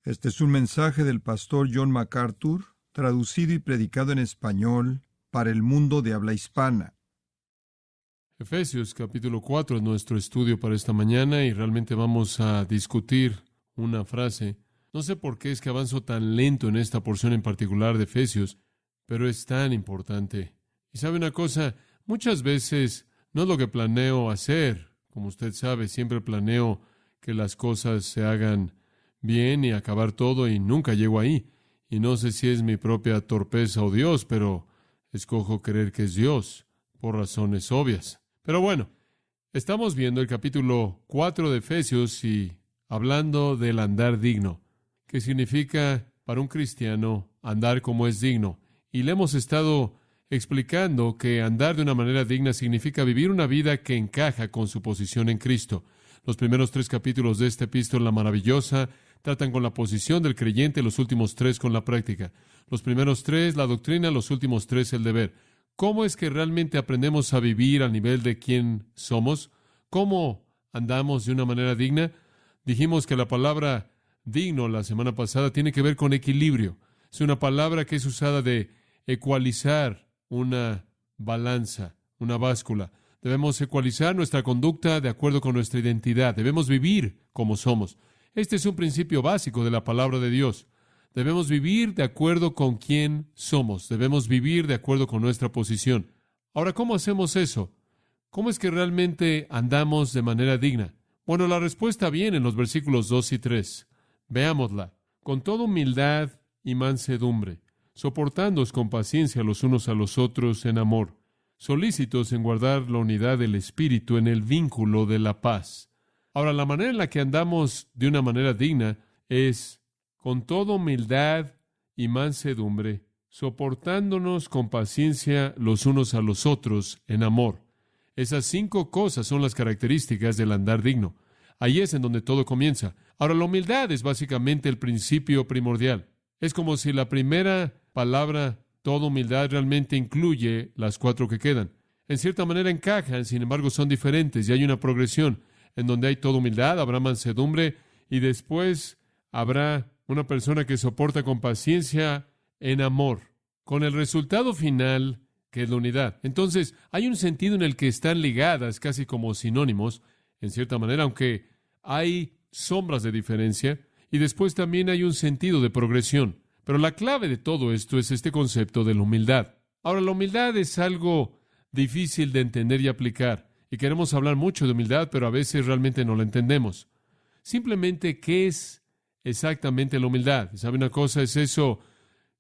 Este es un mensaje del pastor John MacArthur, traducido y predicado en español para el mundo de habla hispana. Efesios capítulo 4 es nuestro estudio para esta mañana y realmente vamos a discutir una frase. No sé por qué es que avanzo tan lento en esta porción en particular de Efesios, pero es tan importante. Y sabe una cosa, muchas veces no es lo que planeo hacer. Como usted sabe, siempre planeo que las cosas se hagan bien y acabar todo y nunca llego ahí. Y no sé si es mi propia torpeza o Dios, pero escojo creer que es Dios por razones obvias. Pero bueno, estamos viendo el capítulo 4 de Efesios y hablando del andar digno, que significa para un cristiano andar como es digno. Y le hemos estado explicando que andar de una manera digna significa vivir una vida que encaja con su posición en Cristo. Los primeros 3 capítulos de esta epístola maravillosa tratan con la posición del creyente, los últimos 3 con la práctica. Los primeros 3, la doctrina, los últimos 3, el deber. ¿Cómo es que realmente aprendemos a vivir al nivel de quién somos? ¿Cómo andamos de una manera digna? Dijimos que la palabra digno la semana pasada tiene que ver con equilibrio. Es una palabra que es usada de ecualizar una balanza, una báscula. Debemos ecualizar nuestra conducta de acuerdo con nuestra identidad. Debemos vivir como somos. Este es un principio básico de la palabra de Dios. Debemos vivir de acuerdo con quién somos. Debemos vivir de acuerdo con nuestra posición. Ahora, ¿cómo hacemos eso? ¿Cómo es que realmente andamos de manera digna? Bueno, la respuesta viene en los versículos 2 y 3. Veámosla. Con toda humildad y mansedumbre, soportándoos con paciencia los unos a los otros en amor, solícitos en guardar la unidad del Espíritu en el vínculo de la paz. Ahora, la manera en la que andamos de una manera digna es con toda humildad y mansedumbre, soportándonos con paciencia los unos a los otros en amor. Esas 5 cosas son las características del andar digno. Ahí es en donde todo comienza. Ahora, la humildad es básicamente el principio primordial. Es como si la primera palabra, toda humildad, realmente incluye las 4 que quedan. En cierta manera encajan, sin embargo son diferentes y hay una progresión. En donde hay toda humildad, habrá mansedumbre y después habrá una persona que soporta con paciencia en amor, con el resultado final que es la unidad. Entonces, hay un sentido en el que están ligadas casi como sinónimos, en cierta manera, aunque hay sombras de diferencia, y después también hay un sentido de progresión. Pero la clave de todo esto es este concepto de la humildad. Ahora, la humildad es algo difícil de entender y aplicar, y queremos hablar mucho de humildad, pero a veces realmente no la entendemos. Simplemente, ¿qué es exactamente la humildad? ¿Sabe una cosa? Es eso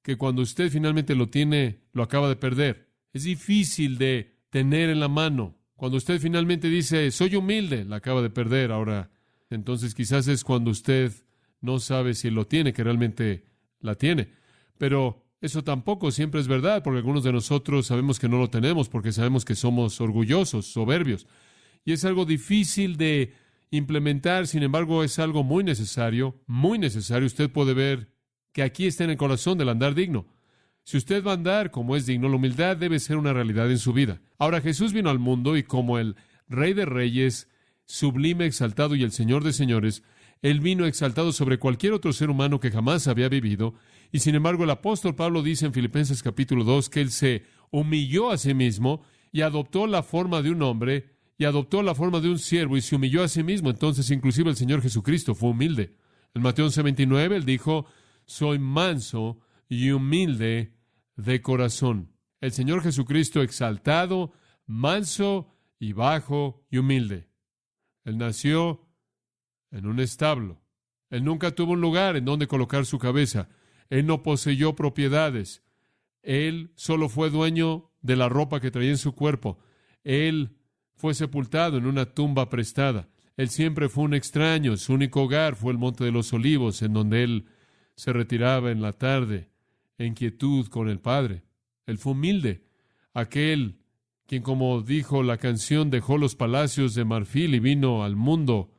que cuando usted finalmente lo tiene, lo acaba de perder. Es difícil de tener en la mano. Cuando usted finalmente dice, soy humilde, la acaba de perder. Ahora, entonces quizás es cuando usted no sabe si lo tiene, que realmente la tiene. Pero eso tampoco siempre es verdad, porque algunos de nosotros sabemos que no lo tenemos, porque sabemos que somos orgullosos, soberbios. Y es algo difícil de implementar, sin embargo, es algo muy necesario, muy necesario. Usted puede ver que aquí está en el corazón del andar digno. Si usted va a andar como es digno, la humildad debe ser una realidad en su vida. Ahora, Jesús vino al mundo y como el Rey de Reyes, sublime, exaltado y el Señor de Señores, Él vino exaltado sobre cualquier otro ser humano que jamás había vivido. Y sin embargo, el apóstol Pablo dice en Filipenses capítulo 2 que Él se humilló a sí mismo y adoptó la forma de un hombre y adoptó la forma de un siervo y se humilló a sí mismo. Entonces, inclusive el Señor Jesucristo fue humilde. En Mateo 11:29, Él dijo, soy manso y humilde de corazón. El Señor Jesucristo exaltado, manso y bajo y humilde. Él nació en un establo. Él nunca tuvo un lugar en donde colocar su cabeza. Él no poseyó propiedades. Él solo fue dueño de la ropa que traía en su cuerpo. Él fue sepultado en una tumba prestada. Él siempre fue un extraño. Su único hogar fue el Monte de los Olivos, en donde él se retiraba en la tarde, en quietud con el Padre. Él fue humilde. Aquel quien, como dijo la canción, dejó los palacios de marfil y vino al mundo,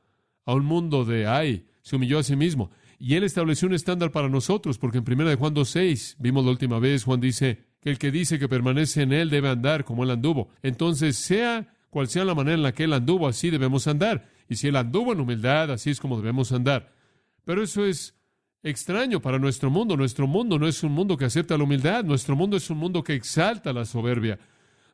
a un mundo de ay, se humilló a sí mismo. Y Él estableció un estándar para nosotros, porque en 1 Juan 2:6, vimos la última vez, Juan dice que el que dice que permanece en Él debe andar como Él anduvo. Entonces, sea cual sea la manera en la que Él anduvo, así debemos andar. Y si Él anduvo en humildad, así es como debemos andar. Pero eso es extraño para nuestro mundo. Nuestro mundo no es un mundo que acepta la humildad. Nuestro mundo es un mundo que exalta la soberbia.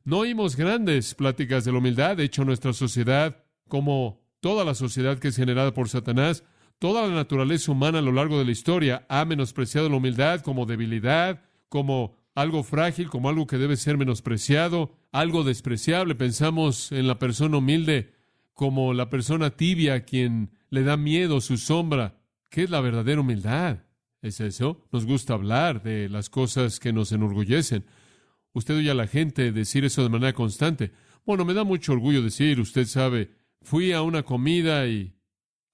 No oímos grandes pláticas de la humildad. De hecho, nuestra sociedad, como toda la sociedad que es generada por Satanás, toda la naturaleza humana a lo largo de la historia ha menospreciado la humildad como debilidad, como algo frágil, como algo que debe ser menospreciado, algo despreciable. Pensamos en la persona humilde como la persona tibia a quien le da miedo su sombra. ¿Qué es la verdadera humildad? ¿Es eso? Nos gusta hablar de las cosas que nos enorgullecen. Usted oye a la gente decir eso de manera constante. Bueno, me da mucho orgullo decir, usted sabe, fui a una comida y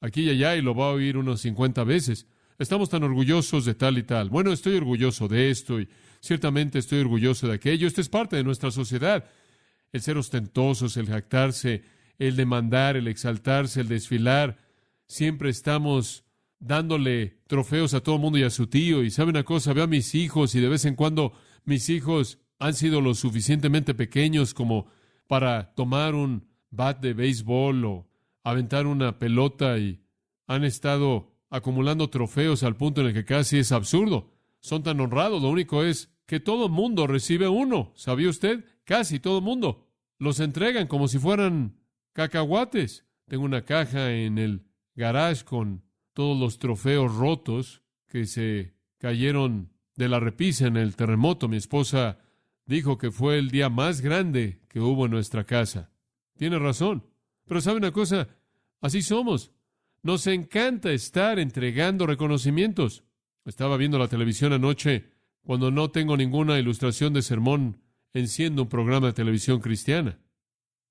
aquí y allá y lo va a oír unos 50 veces. Estamos tan orgullosos de tal y tal. Bueno, estoy orgulloso de esto y ciertamente estoy orgulloso de aquello. Esto es parte de nuestra sociedad. El ser ostentosos, el jactarse, el demandar, el exaltarse, el desfilar. Siempre estamos dándole trofeos a todo el mundo y a su tío. Y sabe una cosa, veo a mis hijos y de vez en cuando mis hijos han sido lo suficientemente pequeños como para tomar un bat de béisbol o aventar una pelota y han estado acumulando trofeos al punto en el que casi es absurdo. Son tan honrados, lo único es que todo mundo recibe uno. ¿Sabía usted? Casi todo mundo. Los entregan como si fueran cacahuates. Tengo una caja en el garage con todos los trofeos rotos que se cayeron de la repisa en el terremoto. Mi esposa dijo que fue el día más grande que hubo en nuestra casa. Tiene razón. Pero ¿sabe una cosa? Así somos. Nos encanta estar entregando reconocimientos. Estaba viendo la televisión anoche. Cuando no tengo ninguna ilustración de sermón, enciendo un programa de televisión cristiana.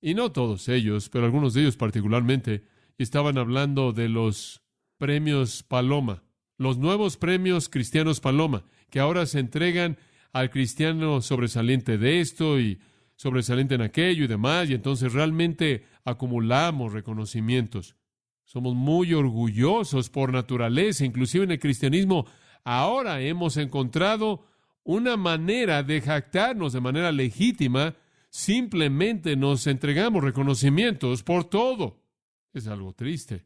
Y no todos ellos, pero algunos de ellos particularmente, estaban hablando de los premios Paloma, los nuevos premios cristianos Paloma, que ahora se entregan al cristiano sobresaliente de esto y sobresaliente en aquello y demás, y entonces realmente acumulamos reconocimientos. Somos muy orgullosos por naturaleza, inclusive en el cristianismo. Ahora hemos encontrado una manera de jactarnos de manera legítima. Simplemente nos entregamos reconocimientos por todo. Es algo triste.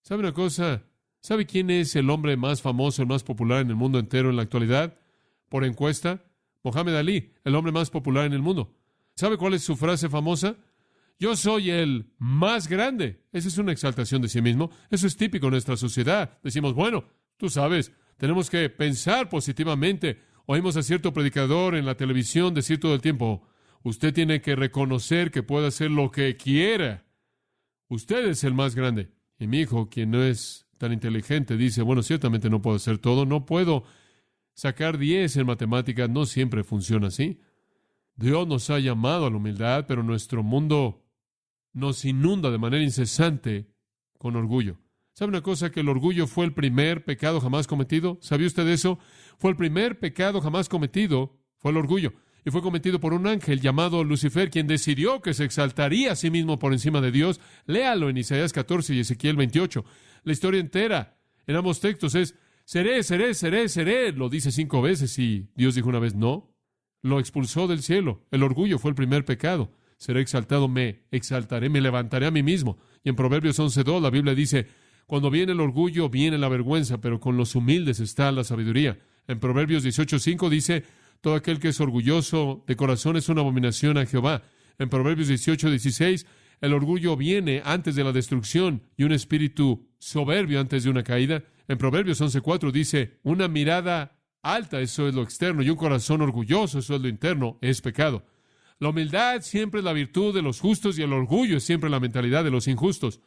¿Sabe una cosa? ¿Sabe quién es el hombre más famoso, el más popular en el mundo entero en la actualidad? Por encuesta, Mohamed Ali, el hombre más popular en el mundo. ¿Sabe cuál es su frase famosa? Yo soy el más grande. Esa es una exaltación de sí mismo. Eso es típico en nuestra sociedad. Decimos, bueno, tú sabes, tenemos que pensar positivamente. Oímos a cierto predicador en la televisión decir todo el tiempo, usted tiene que reconocer que puede hacer lo que quiera. Usted es el más grande. Y mi hijo, quien no es tan inteligente, dice, bueno, ciertamente no puedo hacer todo. No puedo sacar 10 en matemáticas. No siempre funciona así. Dios nos ha llamado a la humildad, pero nuestro mundo nos inunda de manera incesante con orgullo. ¿Sabe una cosa? Que el orgullo fue el primer pecado jamás cometido. ¿Sabía usted eso? Fue el primer pecado jamás cometido. Fue el orgullo. Y fue cometido por un ángel llamado Lucifer, quien decidió que se exaltaría a sí mismo por encima de Dios. Léalo en Isaías 14 y Ezequiel 28. La historia entera en ambos textos es, seré. Lo dice 5 veces y Dios dijo una vez, no. Lo expulsó del cielo. El orgullo fue el primer pecado. Seré exaltado, me exaltaré, me levantaré a mí mismo. Y en Proverbios 11:2 la Biblia dice, cuando viene el orgullo, viene la vergüenza, pero con los humildes está la sabiduría. En Proverbios 18:5 dice, todo aquel que es orgulloso de corazón es una abominación a Jehová. En Proverbios 18:16, el orgullo viene antes de la destrucción y un espíritu soberbio antes de una caída. En Proverbios 11:4 dice, una mirada alta, eso es lo externo, y un corazón orgulloso, eso es lo interno, es pecado. La humildad siempre es la virtud de los justos y el orgullo es siempre la mentalidad de los injustos.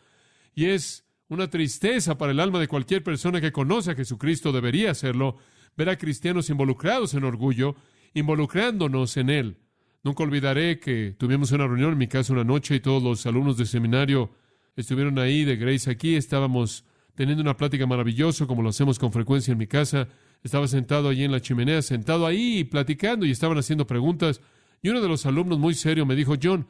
Y es una tristeza para el alma de cualquier persona que conoce a Jesucristo, debería hacerlo, ver a cristianos involucrados en orgullo, involucrándonos en él. Nunca olvidaré que tuvimos una reunión en mi casa una noche y todos los alumnos de seminario estuvieron ahí, de Grace aquí, estábamos teniendo una plática maravillosa, como lo hacemos con frecuencia en mi casa. Estaba sentado allí en la chimenea, sentado ahí, platicando, y estaban haciendo preguntas. Y uno de los alumnos muy serio me dijo, John,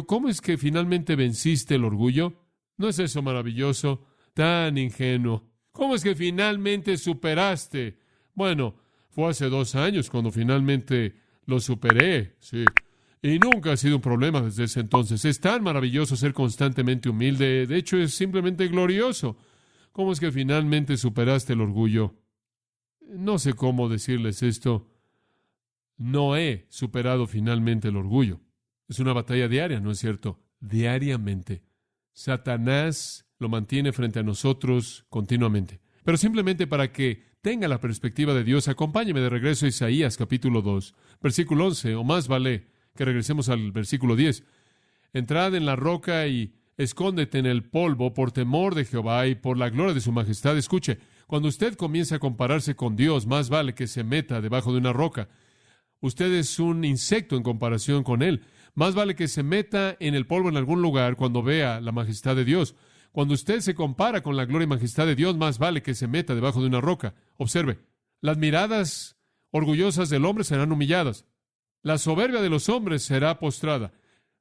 ¿cómo es que finalmente venciste el orgullo? ¿No es eso maravilloso? Tan ingenuo. ¿Cómo es que finalmente superaste? Bueno, fue hace 2 años cuando finalmente lo superé, sí. Y nunca ha sido un problema desde ese entonces. Es tan maravilloso ser constantemente humilde. De hecho, es simplemente glorioso. ¿Cómo es que finalmente superaste el orgullo? No sé cómo decirles esto. No he superado finalmente el orgullo. Es una batalla diaria, ¿no es cierto? Diariamente. Satanás lo mantiene frente a nosotros continuamente. Pero simplemente para que tenga la perspectiva de Dios, acompáñeme de regreso a Isaías capítulo 2, versículo 11, o más vale que regresemos al versículo 10. Entrad en la roca y escóndete en el polvo por temor de Jehová y por la gloria de su majestad. Escuche, cuando usted comienza a compararse con Dios, más vale que se meta debajo de una roca. Usted es un insecto en comparación con Él. Más vale que se meta en el polvo en algún lugar cuando vea la majestad de Dios. Cuando usted se compara con la gloria y majestad de Dios, más vale que se meta debajo de una roca. Observe, las miradas orgullosas del hombre serán humilladas. La soberbia de los hombres será postrada.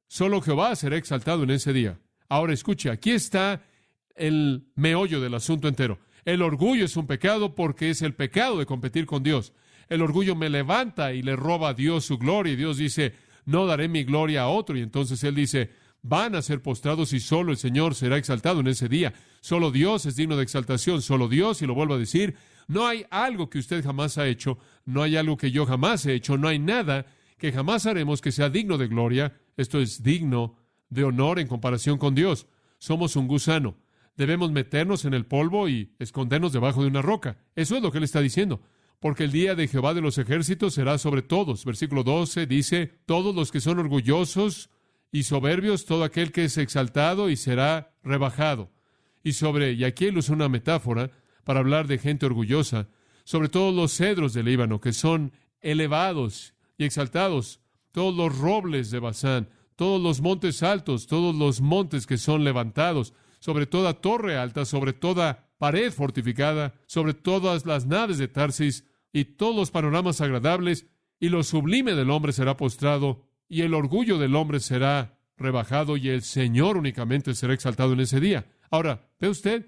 Solo Jehová será exaltado en ese día. Ahora escuche, aquí está el meollo del asunto entero. El orgullo es un pecado porque es el pecado de competir con Dios. El orgullo me levanta y le roba a Dios su gloria. Y Dios dice, no daré mi gloria a otro. Y entonces Él dice, van a ser postrados y solo el Señor será exaltado en ese día. Solo Dios es digno de exaltación. Solo Dios, y lo vuelvo a decir, no hay algo que usted jamás ha hecho. No hay algo que yo jamás he hecho. No hay nada que jamás haremos que sea digno de gloria. Esto es digno de honor en comparación con Dios. Somos un gusano. Debemos meternos en el polvo y escondernos debajo de una roca. Eso es lo que Él está diciendo. Porque el día de Jehová de los ejércitos será sobre todos. Versículo 12 dice, todos los que son orgullosos y soberbios, todo aquel que es exaltado y será rebajado. Y aquí Él usa una metáfora para hablar de gente orgullosa, sobre todos los cedros del Líbano, que son elevados y exaltados, todos los robles de Basán, todos los montes altos, todos los montes que son levantados, sobre toda torre alta, sobre toda pared fortificada, sobre todas las naves de Tarsis, y todos los panoramas agradables, y lo sublime del hombre será postrado, y el orgullo del hombre será rebajado, y el Señor únicamente será exaltado en ese día. Ahora, ¿ve usted?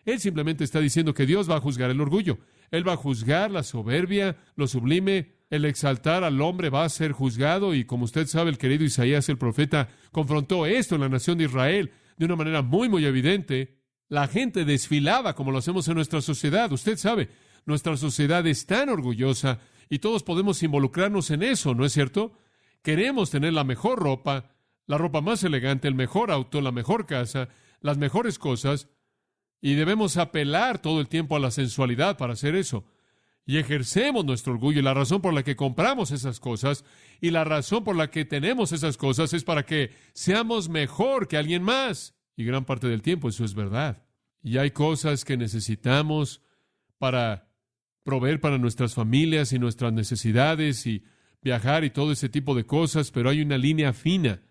Él simplemente está diciendo que Dios va a juzgar el orgullo. Él va a juzgar la soberbia, lo sublime, el exaltar al hombre va a ser juzgado, y como usted sabe, el querido Isaías, el profeta, confrontó esto en la nación de Israel de una manera muy evidente. La gente desfilaba como lo hacemos en nuestra sociedad. Usted sabe, nuestra sociedad es tan orgullosa y todos podemos involucrarnos en eso, ¿no es cierto? Queremos tener la mejor ropa, la ropa más elegante, el mejor auto, la mejor casa, las mejores cosas, y debemos apelar todo el tiempo a la sensualidad para hacer eso. Y ejercemos nuestro orgullo, y la razón por la que compramos esas cosas y la razón por la que tenemos esas cosas es para que seamos mejor que alguien más. Y gran parte del tiempo eso es verdad. Y hay cosas que necesitamos para proveer para nuestras familias y nuestras necesidades y viajar y todo ese tipo de cosas, pero hay una línea fina,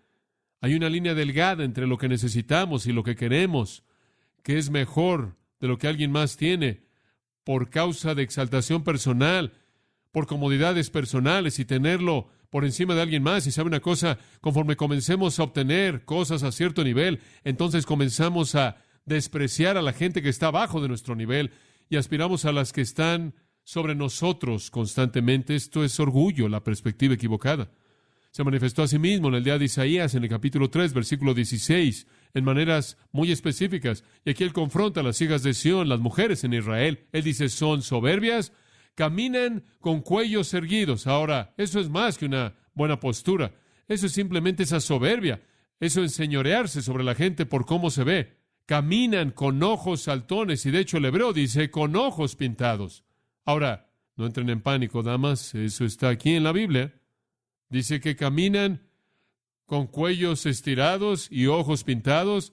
hay una línea delgada entre lo que necesitamos y lo que queremos, que es mejor de lo que alguien más tiene, por causa de exaltación personal, por comodidades personales y tenerlo por encima de alguien más. Y sabe una cosa, conforme comencemos a obtener cosas a cierto nivel, entonces comenzamos a despreciar a la gente que está abajo de nuestro nivel y aspiramos a las que están sobre nosotros constantemente. Esto es orgullo, la perspectiva equivocada. Se manifestó a sí mismo en el día de Isaías, en el capítulo 3, versículo 16, en maneras muy específicas. Y aquí Él confronta a las hijas de Sión, las mujeres en Israel. Él dice, son soberbias, caminan con cuellos erguidos. Ahora, eso es más que una buena postura. Eso es simplemente esa soberbia. Eso es enseñorearse sobre la gente por cómo se ve. Caminan con ojos saltones, y de hecho el hebreo dice, con ojos pintados. Ahora, no entren en pánico, damas, eso está aquí en la Biblia. Dice que caminan con cuellos estirados y ojos pintados,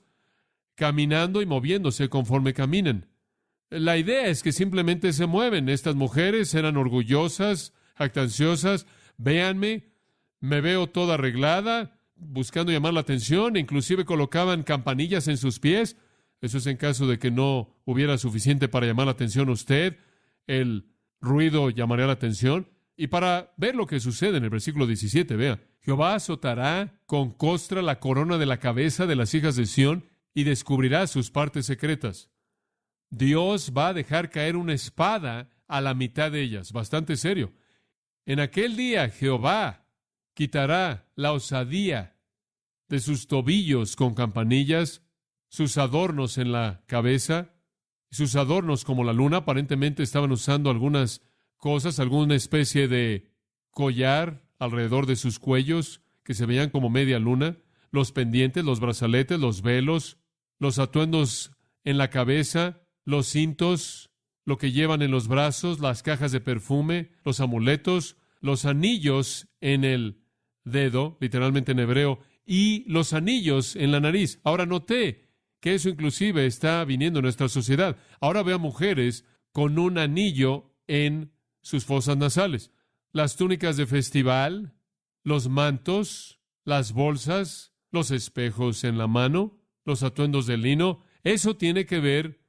caminando y moviéndose conforme caminan. La idea es que simplemente se mueven. Estas mujeres eran orgullosas, jactanciosas. Véanme, me veo toda arreglada, buscando llamar la atención. Inclusive colocaban campanillas en sus pies. Eso es en caso de que no hubiera suficiente para llamar la atención a usted. El ruido llamaría la atención. Y para ver lo que sucede en el versículo 17, vea, Jehová azotará con costra la corona de la cabeza de las hijas de Sión y descubrirá sus partes secretas. Dios va a dejar caer una espada a la mitad de ellas. Bastante serio. En aquel día Jehová quitará la osadía de sus tobillos con campanillas, sus adornos en la cabeza, sus adornos como la luna. Aparentemente estaban usando algunas cosas, alguna especie de collar alrededor de sus cuellos que se veían como media luna, los pendientes, los brazaletes, los velos, los atuendos en la cabeza, los cintos, lo que llevan en los brazos, las cajas de perfume, los amuletos, los anillos en el dedo, literalmente en hebreo, y los anillos en la nariz. Ahora noté que eso inclusive está viniendo en nuestra sociedad. Ahora veo a mujeres con un anillo en sus fosas nasales. Las túnicas de festival, los mantos, las bolsas, los espejos en la mano, los atuendos de lino, eso tiene que ver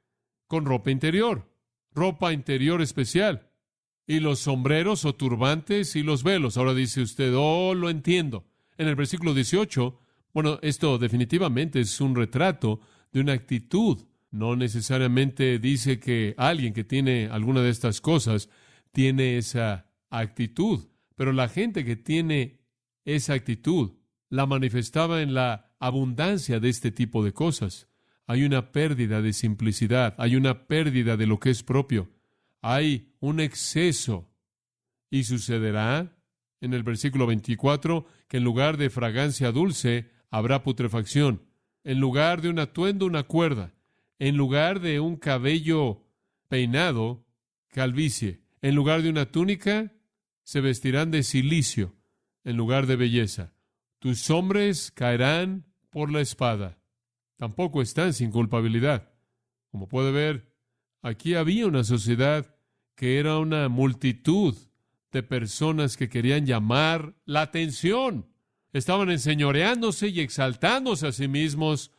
con ropa interior especial. Y los sombreros o turbantes y los velos. Ahora dice usted, oh, lo entiendo. En el versículo 18, bueno, esto definitivamente es un retrato de una actitud. No necesariamente dice que alguien que tiene alguna de estas cosas tiene esa actitud, pero la gente que tiene esa actitud la manifestaba en la abundancia de este tipo de cosas. Hay una pérdida de simplicidad, hay una pérdida de lo que es propio, hay un exceso. Y sucederá en el versículo 24 que en lugar de fragancia dulce habrá putrefacción, en lugar de un atuendo una cuerda, en lugar de un cabello peinado, calvicie, en lugar de una túnica se vestirán de cilicio, en lugar de belleza. Tus hombres caerán por la espada. Tampoco están sin culpabilidad. Como puede ver, aquí había una sociedad que era una multitud de personas que querían llamar la atención. Estaban enseñoreándose y exaltándose a sí mismos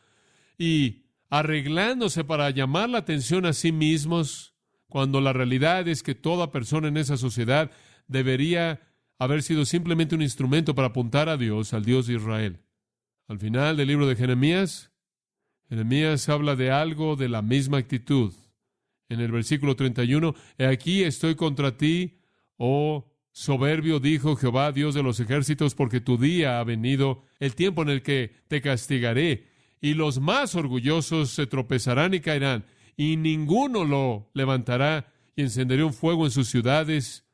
y arreglándose para llamar la atención a sí mismos, cuando la realidad es que toda persona en esa sociedad debería haber sido simplemente un instrumento para apuntar a Dios, al Dios de Israel. Al final del libro de Jeremías, Jeremías habla de algo de la misma actitud. En el versículo 31, he aquí estoy contra ti, oh soberbio, dijo Jehová, Dios de los ejércitos, porque tu día ha venido, el tiempo en el que te castigaré, y los más orgullosos se tropezarán y caerán, y ninguno lo levantará, y encenderé un fuego en sus ciudades,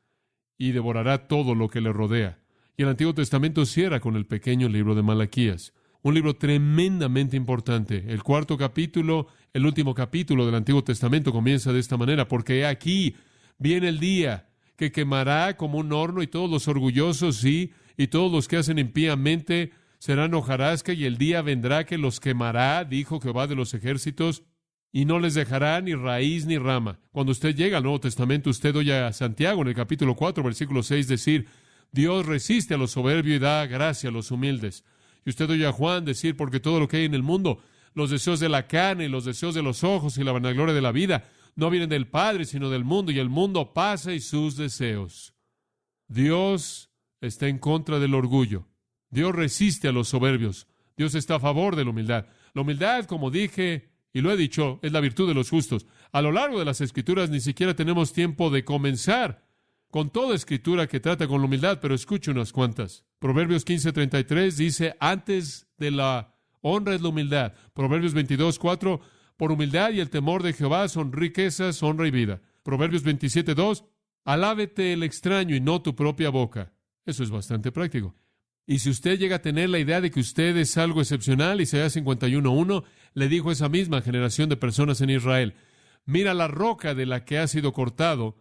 y devorará todo lo que le rodea. Y el Antiguo Testamento cierra con el pequeño libro de Malaquías, un libro tremendamente importante. El cuarto capítulo, el último capítulo del Antiguo Testamento comienza de esta manera, porque aquí viene el día que quemará como un horno, y todos los orgullosos, sí, y todos los que hacen impíamente serán hojarasca, y el día vendrá que los quemará, dijo Jehová de los ejércitos, y no les dejará ni raíz ni rama. Cuando usted llega al Nuevo Testamento, usted oye a Santiago en el capítulo 4, versículo 6 decir, Dios resiste a los soberbios y da gracia a los humildes. Y usted oye a Juan decir, porque todo lo que hay en el mundo, los deseos de la carne y los deseos de los ojos y la vanagloria de la vida, no vienen del Padre, sino del mundo, y el mundo pasa y sus deseos. Dios está en contra del orgullo. Dios resiste a los soberbios. Dios está a favor de la humildad. La humildad, como dije y lo he dicho, es la virtud de los justos. A lo largo de las Escrituras ni siquiera tenemos tiempo de comenzar con toda Escritura que trata con la humildad, pero escuche unas cuantas. Proverbios 15:33 dice, antes de la honra es la humildad. Proverbios 22:4, por humildad y el temor de Jehová son riquezas, honra y vida. Proverbios 27:2, alábete el extraño y no tu propia boca. Eso es bastante práctico. Y si usted llega a tener la idea de que usted es algo excepcional, Isaías 51:1 le dijo a esa misma generación de personas en Israel, mira la roca de la que has sido cortado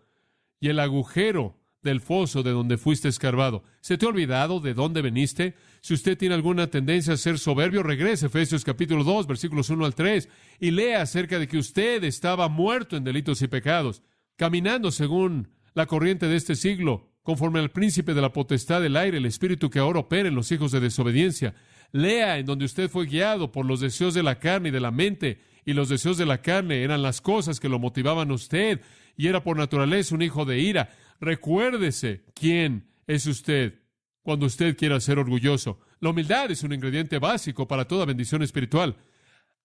y el agujero del foso de donde fuiste escarbado. ¿Se te ha olvidado de dónde veniste? Si usted tiene alguna tendencia a ser soberbio, regrese a Efesios capítulo 2, versículos 1 al 3, y lea acerca de que usted estaba muerto en delitos y pecados, caminando según la corriente de este siglo, conforme al príncipe de la potestad del aire, el espíritu que ahora opera en los hijos de desobediencia. Lea en donde usted fue guiado por los deseos de la carne y de la mente, y los deseos de la carne eran las cosas que lo motivaban a usted, y era por naturaleza un hijo de ira. Recuérdese quién es usted cuando usted quiera ser orgulloso. La humildad es un ingrediente básico para toda bendición espiritual.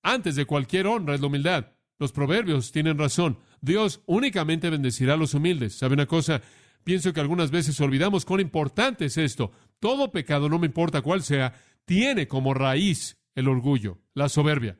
Antes de cualquier honra es la humildad. Los proverbios tienen razón. Dios únicamente bendecirá a los humildes. ¿Sabe una cosa? Pienso que algunas veces olvidamos cuán importante es esto. Todo pecado, no me importa cuál sea, tiene como raíz el orgullo, la soberbia.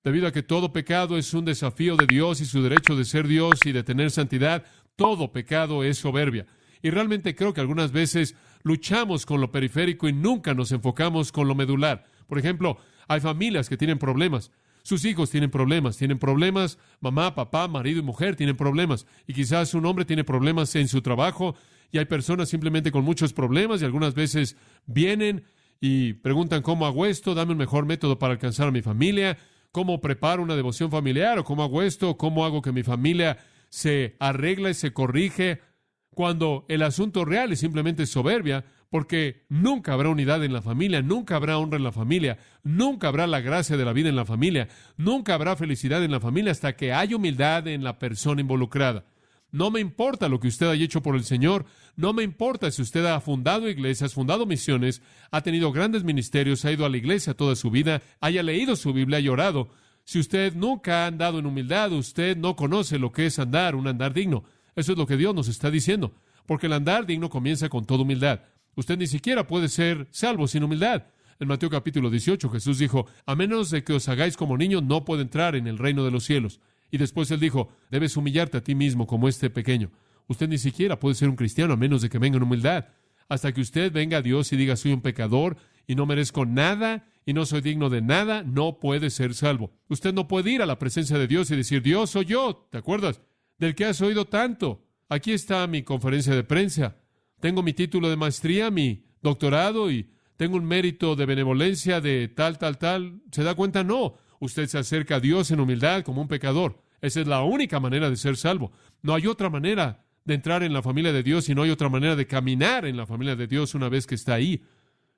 Debido a que todo pecado es un desafío de Dios y su derecho de ser Dios y de tener santidad, Todo pecado es soberbia. Y realmente creo que algunas veces luchamos con lo periférico y nunca nos enfocamos con lo medular. Por ejemplo, hay familias que tienen problemas. Sus hijos tienen problemas, mamá, papá, marido y mujer tienen problemas. Y quizás un hombre tiene problemas en su trabajo y hay personas simplemente con muchos problemas y algunas veces vienen y preguntan cómo hago esto, dame un mejor método para alcanzar a mi familia, cómo preparo una devoción familiar o cómo hago esto, cómo hago que mi familia se arregla y se corrige, cuando el asunto real es simplemente soberbia, porque nunca habrá unidad en la familia, nunca habrá honra en la familia, nunca habrá la gracia de la vida en la familia, nunca habrá felicidad en la familia hasta que haya humildad en la persona involucrada. No me importa lo que usted haya hecho por el Señor, no me importa si usted ha fundado iglesias, fundado misiones, ha tenido grandes ministerios, ha ido a la iglesia toda su vida, haya leído su Biblia y orado. Si usted nunca ha andado en humildad, usted no conoce lo que es andar, un andar digno. Eso es lo que Dios nos está diciendo, porque el andar digno comienza con toda humildad. Usted ni siquiera puede ser salvo sin humildad. En Mateo capítulo 18, Jesús dijo, a menos de que os hagáis como niños, no puede entrar en el reino de los cielos. Y después Él dijo, debes humillarte a ti mismo como este pequeño. Usted ni siquiera puede ser un cristiano a menos de que venga en humildad. Hasta que usted venga a Dios y diga, soy un pecador y no merezco nada y no soy digno de nada, no puede ser salvo. Usted no puede ir a la presencia de Dios y decir, Dios soy yo, ¿te acuerdas? Del que has oído tanto. Aquí está mi conferencia de prensa. Tengo mi título de maestría, mi doctorado y tengo un mérito de benevolencia de tal. ¿Se da cuenta? No. Usted se acerca a Dios en humildad como un pecador. Esa es la única manera de ser salvo. No hay otra manera de entrar en la familia de Dios y no hay otra manera de caminar en la familia de Dios una vez que está ahí.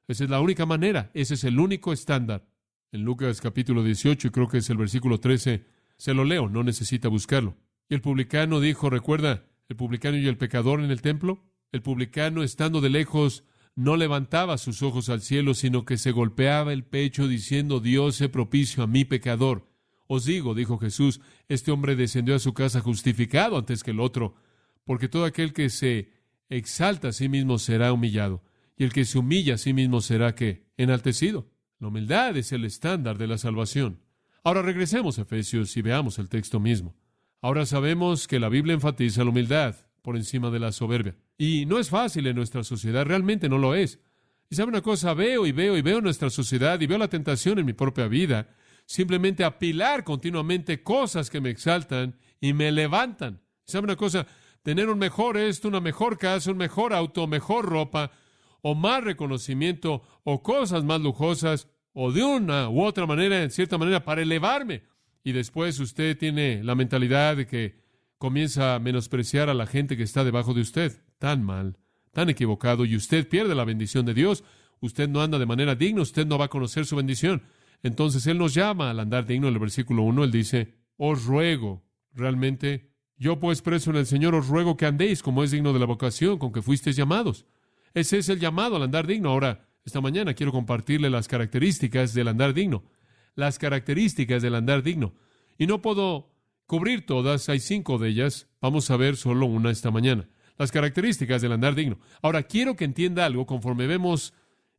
Esa es la única manera. Ese es el único estándar. En Lucas capítulo 18, y creo que es el versículo 13, se lo leo, no necesita buscarlo. Y el publicano dijo, recuerda, el publicano y el pecador en el templo. El publicano, estando de lejos, no levantaba sus ojos al cielo, sino que se golpeaba el pecho diciendo, Dios, sé propicio a mi pecador. Os digo, dijo Jesús, este hombre descendió a su casa justificado antes que el otro, porque todo aquel que se exalta a sí mismo será humillado, y el que se humilla a sí mismo será, ¿qué? Enaltecido. La humildad es el estándar de la salvación. Ahora regresemos a Efesios y veamos el texto mismo. Ahora sabemos que la Biblia enfatiza la humildad por encima de la soberbia. Y no es fácil en nuestra sociedad, realmente no lo es. Y sabe una cosa, veo nuestra sociedad y veo la tentación en mi propia vida, simplemente apilar continuamente cosas que me exaltan y me levantan. ¿Sabe una cosa? Tener un mejor esto, una mejor casa, un mejor auto, mejor ropa, o más reconocimiento, o cosas más lujosas, o de una u otra manera, en cierta manera, para elevarme. Y después usted tiene la mentalidad de que comienza a menospreciar a la gente que está debajo de usted. Tan mal, tan equivocado, y usted pierde la bendición de Dios. Usted no anda de manera digna, usted no va a conocer su bendición. Entonces Él nos llama al andar digno. En el versículo 1, Él dice, os ruego, realmente, yo pues preso en el Señor, os ruego que andéis como es digno de la vocación con que fuisteis llamados. Ese es el llamado al andar digno. Ahora, esta mañana quiero compartirle las características del andar digno. Las características del andar digno. Y no puedo cubrir todas, hay 5 de ellas. Vamos a ver solo una esta mañana. Las características del andar digno. Ahora, quiero que entienda algo conforme vemos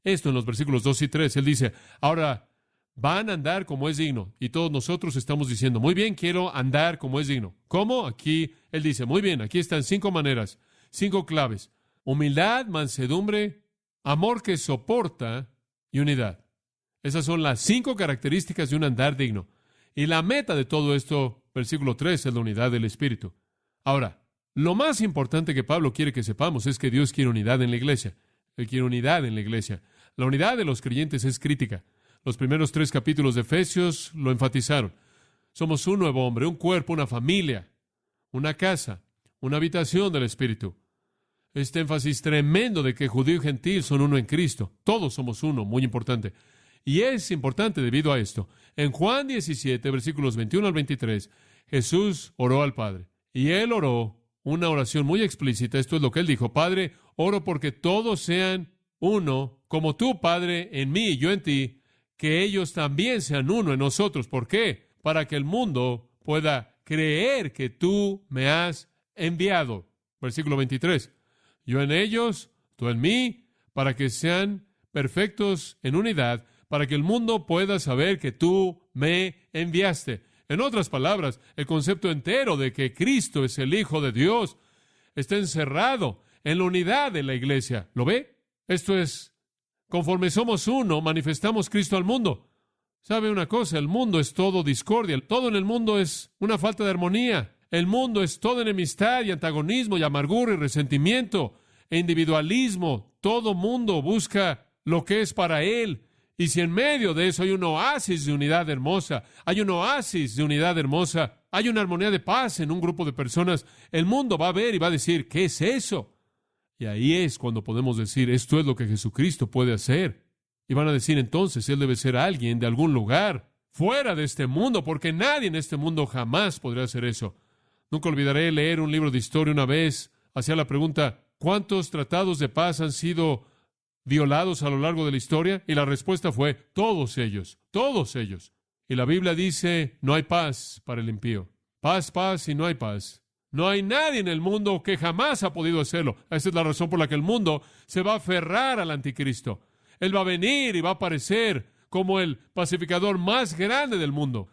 esto en los versículos 2 y 3. Él dice, ahora van a andar como es digno. Y todos nosotros estamos diciendo, muy bien, quiero andar como es digno. ¿Cómo? Aquí Él dice, muy bien, aquí están 5 maneras, 5 claves. Humildad, mansedumbre, amor que soporta y unidad. Esas son las 5 características de un andar digno. Y la meta de todo esto, versículo 3, es la unidad del Espíritu. Ahora, lo más importante que Pablo quiere que sepamos es que Dios quiere unidad en la iglesia. Él quiere unidad en la iglesia. La unidad de los creyentes es crítica. Los primeros 3 capítulos de Efesios lo enfatizaron. Somos un nuevo hombre, un cuerpo, una familia, una casa, una habitación del Espíritu. Este énfasis tremendo de que judío y gentil son uno en Cristo. Todos somos uno, muy importante. Y es importante debido a esto. En Juan 17, versículos 21 al 23, Jesús oró al Padre. Y Él oró una oración muy explícita. Esto es lo que Él dijo. Padre, oro porque todos sean uno, como tú, Padre, en mí y yo en ti, que ellos también sean uno en nosotros. ¿Por qué? Para que el mundo pueda creer que tú me has enviado. Versículo 23. Yo en ellos, tú en mí, para que sean perfectos en unidad, para que el mundo pueda saber que tú me enviaste. En otras palabras, el concepto entero de que Cristo es el Hijo de Dios está encerrado en la unidad de la iglesia. ¿Lo ve? Esto es, conforme somos uno, manifestamos Cristo al mundo. ¿Sabe una cosa? El mundo es todo discordia. Todo en el mundo es una falta de armonía. El mundo es toda enemistad y antagonismo y amargura y resentimiento e individualismo. Todo mundo busca lo que es para él. Y si en medio de eso hay un oasis de unidad hermosa, hay un oasis de unidad hermosa, hay una armonía de paz en un grupo de personas, el mundo va a ver y va a decir, ¿qué es eso? Y ahí es cuando podemos decir, esto es lo que Jesucristo puede hacer. Y van a decir, entonces, Él debe ser alguien de algún lugar, fuera de este mundo, porque nadie en este mundo jamás podría hacer eso. Nunca olvidaré leer un libro de historia una vez, hacía la pregunta, ¿cuántos tratados de paz han sido violados a lo largo de la historia? Y la respuesta fue, todos ellos, todos ellos. Y la Biblia dice, no hay paz para el impío. Paz, paz y no hay paz. No hay nadie en el mundo que jamás ha podido hacerlo. Esa es la razón por la que el mundo se va a aferrar al anticristo. Él va a venir y va a aparecer como el pacificador más grande del mundo.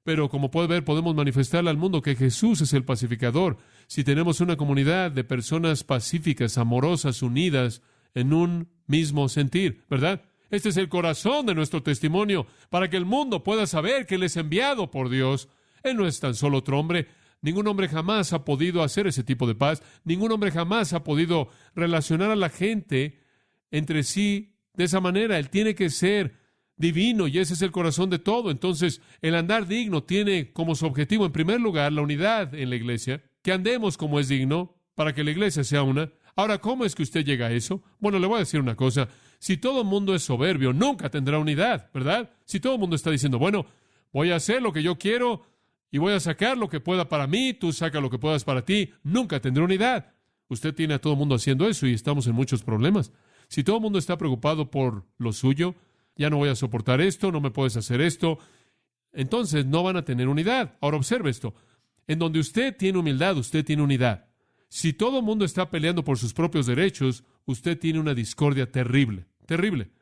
Pero como puede ver, podemos manifestarle al mundo que Jesús es el pacificador. Si tenemos una comunidad de personas pacíficas, amorosas, unidas, en un mismo sentir, ¿verdad? Este es el corazón de nuestro testimonio, para que el mundo pueda saber que Él es enviado por Dios. Él no es tan solo otro hombre. Ningún hombre jamás ha podido hacer ese tipo de paz. Ningún hombre jamás ha podido relacionar a la gente entre sí de esa manera. Él tiene que ser divino y ese es el corazón de todo. Entonces, el andar digno tiene como su objetivo, en primer lugar, la unidad en la iglesia, que andemos como es digno para que la iglesia sea una. Ahora, ¿cómo es que usted llega a eso? Bueno, le voy a decir una cosa. Si todo el mundo es soberbio, nunca tendrá unidad, ¿verdad? Si todo el mundo está diciendo, bueno, voy a hacer lo que yo quiero y voy a sacar lo que pueda para mí, tú saca lo que puedas para ti, nunca tendrá unidad. Usted tiene a todo el mundo haciendo eso y estamos en muchos problemas. Si todo el mundo está preocupado por lo suyo, ya no voy a soportar esto, no me puedes hacer esto, entonces no van a tener unidad. Ahora observe esto. En donde usted tiene humildad, usted tiene unidad. Si todo el mundo está peleando por sus propios derechos, usted tiene una discordia terrible, terrible.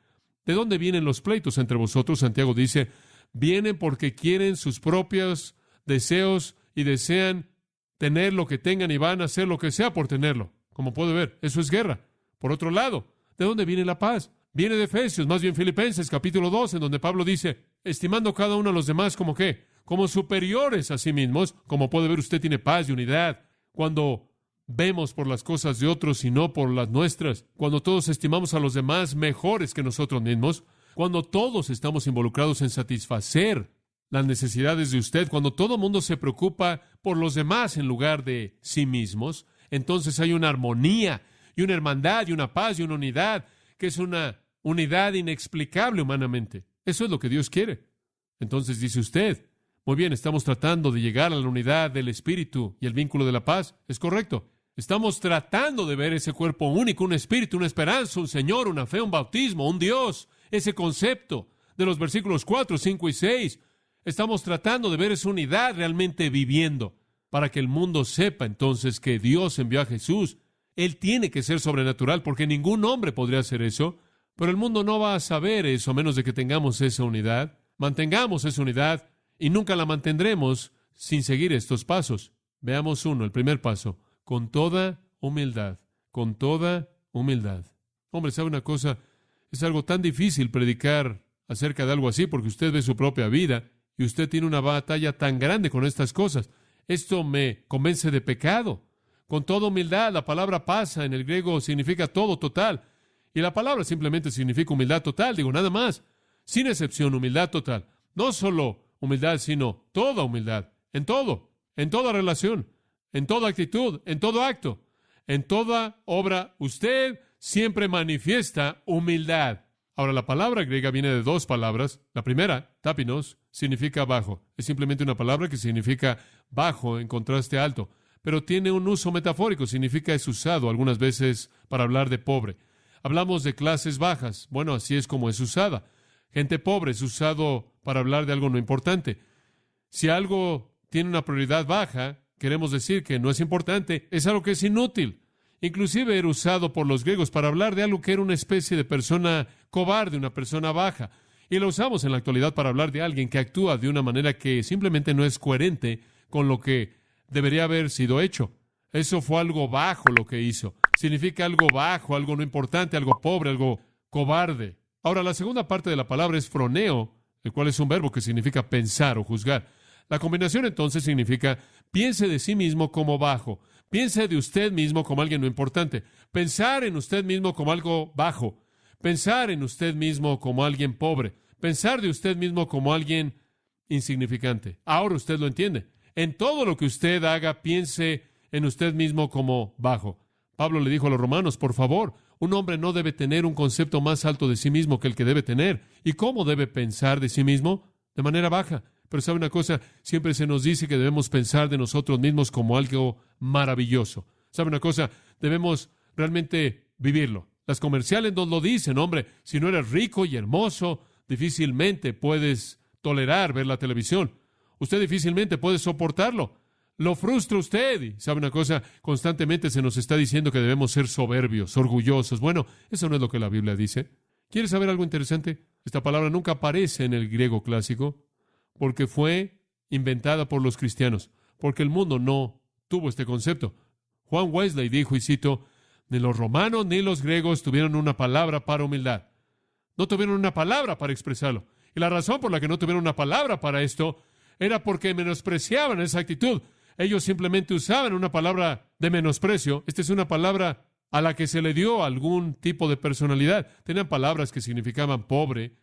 ¿De dónde vienen los pleitos entre vosotros? Santiago dice, vienen porque quieren sus propios deseos y desean tener lo que tengan y van a hacer lo que sea por tenerlo. Como puede ver, eso es guerra. Por otro lado, ¿de dónde viene la paz? Viene de Efesios, más bien Filipenses, capítulo 2, en donde Pablo dice, estimando cada uno a los demás como ¿qué? Como superiores a sí mismos. Como puede ver, usted tiene paz y unidad cuando vemos por las cosas de otros y no por las nuestras, cuando todos estimamos a los demás mejores que nosotros mismos, cuando todos estamos involucrados en satisfacer las necesidades de usted, cuando todo el mundo se preocupa por los demás en lugar de sí mismos, entonces hay una armonía y una hermandad y una paz y una unidad que es una unidad inexplicable humanamente. Eso es lo que Dios quiere. Entonces dice usted, muy bien, estamos tratando de llegar a la unidad del Espíritu y el vínculo de la paz. Es correcto. Estamos tratando de ver ese cuerpo único, un espíritu, una esperanza, un Señor, una fe, un bautismo, un Dios, ese concepto de los versículos 4, 5 y 6. Estamos tratando de ver esa unidad realmente viviendo para que el mundo sepa entonces que Dios envió a Jesús. Él tiene que ser sobrenatural porque ningún hombre podría hacer eso, pero el mundo no va a saber eso a menos de que tengamos esa unidad. Mantengamos esa unidad y nunca la mantendremos sin seguir estos pasos. Veamos uno, el primer paso. Con toda humildad, con toda humildad. Hombre, ¿sabe una cosa? Es algo tan difícil predicar acerca de algo así porque usted ve su propia vida y usted tiene una batalla tan grande con estas cosas. Esto me convence de pecado. Con toda humildad, la palabra pasa en el griego significa todo, total. Y la palabra simplemente significa humildad total, digo, nada más. Sin excepción, humildad total. No solo humildad, sino toda humildad. En todo, en toda relación, en toda actitud, en todo acto, en toda obra, usted siempre manifiesta humildad. Ahora, la palabra griega viene de dos palabras. La primera, tapinos, significa bajo. Es simplemente una palabra que significa bajo en contraste a alto. Pero tiene un uso metafórico, significa es usado algunas veces para hablar de pobre. Hablamos de clases bajas. Bueno, así es como es usada. Gente pobre es usado para hablar de algo no importante. Si algo tiene una prioridad baja, queremos decir que no es importante, es algo que es inútil. Inclusive era usado por los griegos para hablar de algo que era una especie de persona cobarde, una persona baja. Y lo usamos en la actualidad para hablar de alguien que actúa de una manera que simplemente no es coherente con lo que debería haber sido hecho. Eso fue algo bajo lo que hizo. Significa algo bajo, algo no importante, algo pobre, algo cobarde. Ahora, la segunda parte de la palabra es froneo, el cual es un verbo que significa pensar o juzgar. La combinación entonces significa piense de sí mismo como bajo, piense de usted mismo como alguien no importante, pensar en usted mismo como algo bajo, pensar en usted mismo como alguien pobre, pensar de usted mismo como alguien insignificante. Ahora usted lo entiende. En todo lo que usted haga, piense en usted mismo como bajo. Pablo le dijo a los romanos, por favor, un hombre no debe tener un concepto más alto de sí mismo que el que debe tener. ¿Y cómo debe pensar de sí mismo? De manera baja. Pero ¿sabe una cosa? Siempre se nos dice que debemos pensar de nosotros mismos como algo maravilloso. ¿Sabe una cosa? Debemos realmente vivirlo. Las comerciales nos lo dicen, hombre, si no eres rico y hermoso, difícilmente puedes tolerar ver la televisión. Usted difícilmente puede soportarlo. Lo frustra usted. Y ¿sabe una cosa? Constantemente se nos está diciendo que debemos ser soberbios, orgullosos. Bueno, eso no es lo que la Biblia dice. ¿Quieres saber algo interesante? Esta palabra nunca aparece en el griego clásico porque fue inventada por los cristianos, porque el mundo no tuvo este concepto. Juan Wesley dijo, y cito, ni los romanos ni los griegos tuvieron una palabra para humildad. No tuvieron una palabra para expresarlo. Y la razón por la que no tuvieron una palabra para esto era porque menospreciaban esa actitud. Ellos simplemente usaban una palabra de menosprecio. Esta es una palabra a la que se le dio algún tipo de personalidad. Tenían palabras que significaban pobre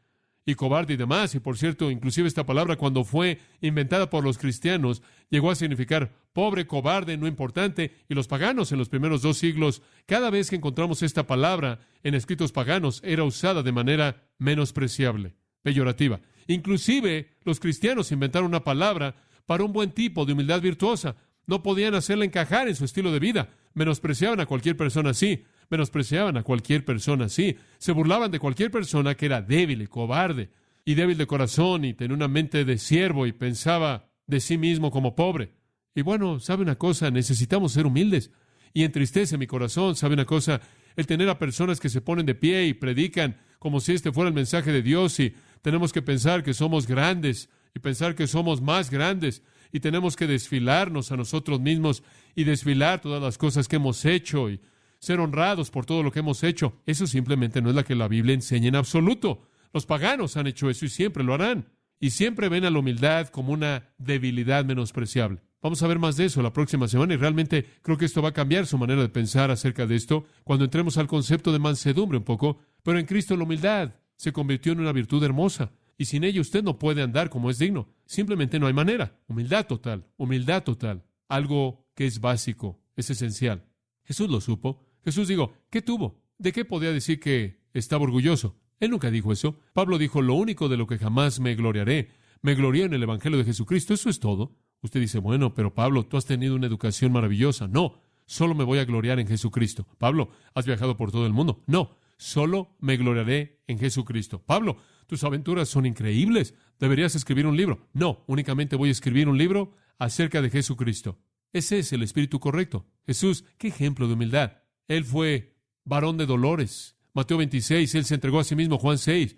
y cobarde y demás. Y por cierto, inclusive esta palabra cuando fue inventada por los cristianos llegó a significar pobre, cobarde, no importante. Y los paganos en los primeros 2 siglos, cada vez que encontramos esta palabra en escritos paganos, era usada de manera menospreciable, peyorativa. Inclusive los cristianos inventaron una palabra para un buen tipo de humildad virtuosa. No podían hacerla encajar en su estilo de vida. Menospreciaban a cualquier persona así. Menospreciaban a cualquier persona así. Se burlaban de cualquier persona que era débil y cobarde y débil de corazón y tenía una mente de siervo y pensaba de sí mismo como pobre. Y bueno, ¿sabe una cosa? Necesitamos ser humildes. Y entristece mi corazón, ¿sabe una cosa? El tener a personas que se ponen de pie y predican como si este fuera el mensaje de Dios y tenemos que pensar que somos grandes y pensar que somos más grandes y tenemos que desfilarnos a nosotros mismos y desfilar todas las cosas que hemos hecho y ser honrados por todo lo que hemos hecho. Eso simplemente no es la que la Biblia enseña en absoluto. Los paganos han hecho eso y siempre lo harán. Y siempre ven a la humildad como una debilidad menospreciable. Vamos a ver más de eso la próxima semana y realmente creo que esto va a cambiar su manera de pensar acerca de esto cuando entremos al concepto de mansedumbre un poco. Pero en Cristo la humildad se convirtió en una virtud hermosa. Y sin ella usted no puede andar como es digno. Simplemente no hay manera. Humildad total, humildad total. Algo que es básico, es esencial. Jesús lo supo. Jesús dijo, ¿qué tuvo? ¿De qué podía decir que estaba orgulloso? Él nunca dijo eso. Pablo dijo, lo único de lo que jamás me gloriaré, me glorié en el Evangelio de Jesucristo. Eso es todo. Usted dice, bueno, pero Pablo, tú has tenido una educación maravillosa. No, solo me voy a gloriar en Jesucristo. Pablo, ¿has viajado por todo el mundo? No, solo me gloriaré en Jesucristo. Pablo, tus aventuras son increíbles. ¿Deberías escribir un libro? No, únicamente voy a escribir un libro acerca de Jesucristo. Ese es el espíritu correcto. Jesús, qué ejemplo de humildad. Él fue varón de dolores. Mateo 26, Él se entregó a sí mismo. Juan 6,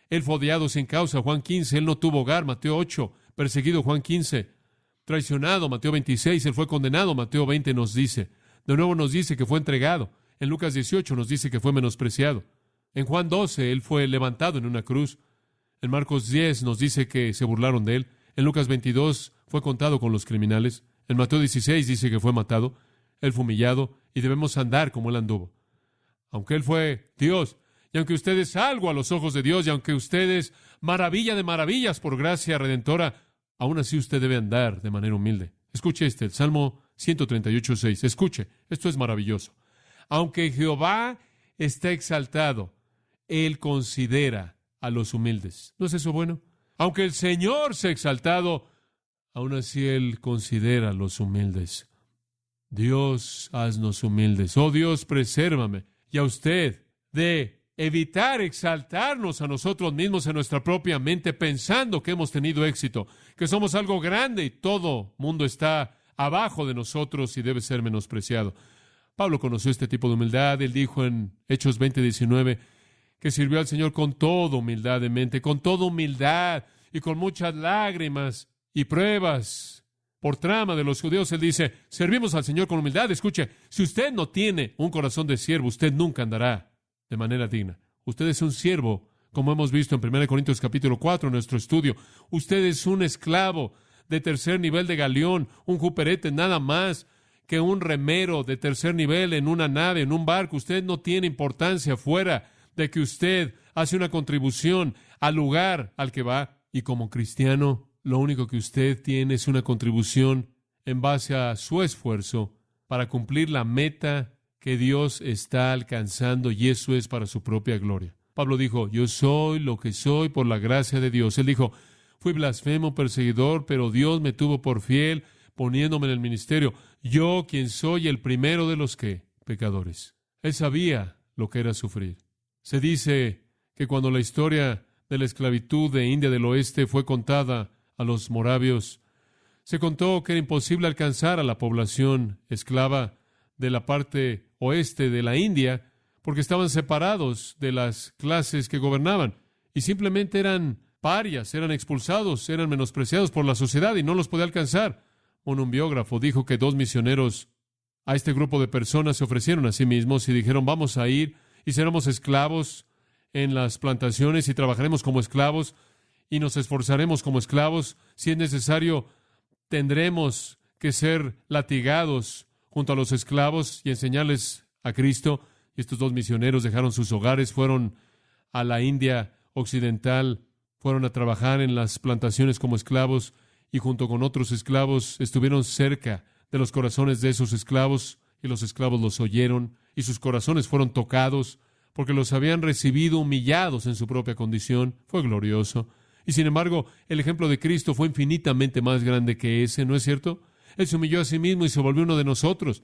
Él fue odiado sin causa. Juan 15, Él no tuvo hogar. Mateo 8, perseguido. Juan 15, traicionado. Mateo 26, Él fue condenado. Mateo 20 nos dice. De nuevo nos dice que fue entregado. En Lucas 18 nos dice que fue menospreciado. En Juan 12, Él fue levantado en una cruz. En Marcos 10 nos dice que se burlaron de Él. En Lucas 22 fue contado con los criminales. En Mateo 16 dice que fue matado. Él fue humillado y debemos andar como Él anduvo. Aunque Él fue Dios, y aunque usted es algo a los ojos de Dios, y aunque usted es maravilla de maravillas por gracia redentora, aún así usted debe andar de manera humilde. Escuche el Salmo 138:6. Escuche, esto es maravilloso. Aunque Jehová está exaltado, Él considera a los humildes. ¿No es eso bueno? Aunque el Señor sea exaltado, aún así Él considera a los humildes. Dios, haznos humildes. Oh Dios, presérvame. Y a usted, de evitar exaltarnos a nosotros mismos en nuestra propia mente, pensando que hemos tenido éxito, que somos algo grande y todo mundo está abajo de nosotros y debe ser menospreciado. Pablo conoció este tipo de humildad. Él dijo en Hechos 20:19 que sirvió al Señor con toda humildad de mente, con toda humildad y con muchas lágrimas y pruebas por trama de los judíos, él dice, servimos al Señor con humildad. Escuche, si usted no tiene un corazón de siervo, usted nunca andará de manera digna. Usted es un siervo, como hemos visto en 1 Corintios capítulo 4, en nuestro estudio. Usted es un esclavo de tercer nivel de galeón, un juperete, nada más que un remero de tercer nivel en una nave, en un barco. Usted no tiene importancia fuera de que usted hace una contribución al lugar al que va. Y como cristiano, lo único que usted tiene es una contribución en base a su esfuerzo para cumplir la meta que Dios está alcanzando, y eso es para su propia gloria. Pablo dijo, yo soy lo que soy por la gracia de Dios. Él dijo, fui blasfemo, perseguidor, pero Dios me tuvo por fiel, poniéndome en el ministerio. Yo, quien soy el primero de los que, pecadores. Él sabía lo que era sufrir. Se dice que cuando la historia de la esclavitud de India del Oeste fue contada a los moravios, se contó que era imposible alcanzar a la población esclava de la parte oeste de la India porque estaban separados de las clases que gobernaban y simplemente eran parias, eran expulsados, eran menospreciados por la sociedad y no los podía alcanzar. Un biógrafo dijo que 2 misioneros a este grupo de personas se ofrecieron a sí mismos y dijeron, vamos a ir y seremos esclavos en las plantaciones y trabajaremos como esclavos y nos esforzaremos como esclavos. Si es necesario, tendremos que ser latigados junto a los esclavos y enseñarles a Cristo. Y estos 2 misioneros dejaron sus hogares, fueron a la India occidental, fueron a trabajar en las plantaciones como esclavos y junto con otros esclavos estuvieron cerca de los corazones de esos esclavos y los esclavos los oyeron y sus corazones fueron tocados porque los habían recibido humillados en su propia condición. Fue glorioso. Y sin embargo, el ejemplo de Cristo fue infinitamente más grande que ese, ¿no es cierto? Él se humilló a sí mismo y se volvió uno de nosotros.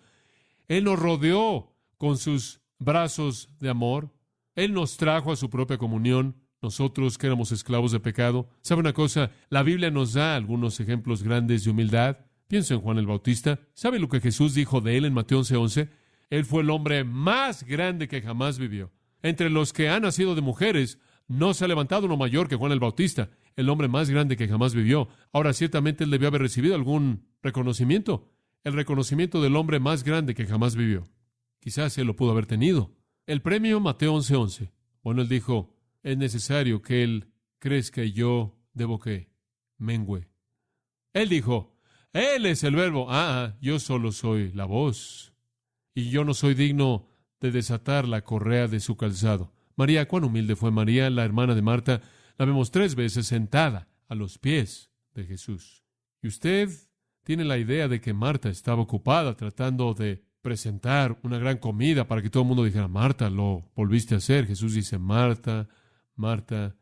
Él nos rodeó con sus brazos de amor. Él nos trajo a su propia comunión, nosotros que éramos esclavos de pecado. ¿Sabe una cosa? La Biblia nos da algunos ejemplos grandes de humildad. Pienso en Juan el Bautista. ¿Sabe lo que Jesús dijo de él en Mateo 11:11? Él fue el hombre más grande que jamás vivió. Entre los que han nacido de mujeres, no se ha levantado uno mayor que Juan el Bautista, el hombre más grande que jamás vivió. Ahora, ciertamente él debió haber recibido algún reconocimiento, el reconocimiento del hombre más grande que jamás vivió. Quizás él lo pudo haber tenido. El premio Mateo 11:11. Bueno, él dijo, es necesario que él crezca y yo debo que mengüe. Él dijo, él es el verbo. Yo solo soy la voz. Y yo no soy digno de desatar la correa de su calzado. María, cuán humilde fue María, la hermana de Marta. La vemos 3 veces sentada a los pies de Jesús. Y usted tiene la idea de que Marta estaba ocupada tratando de presentar una gran comida para que todo el mundo dijera, Marta, lo volviste a hacer. Jesús dice, Marta, Marta,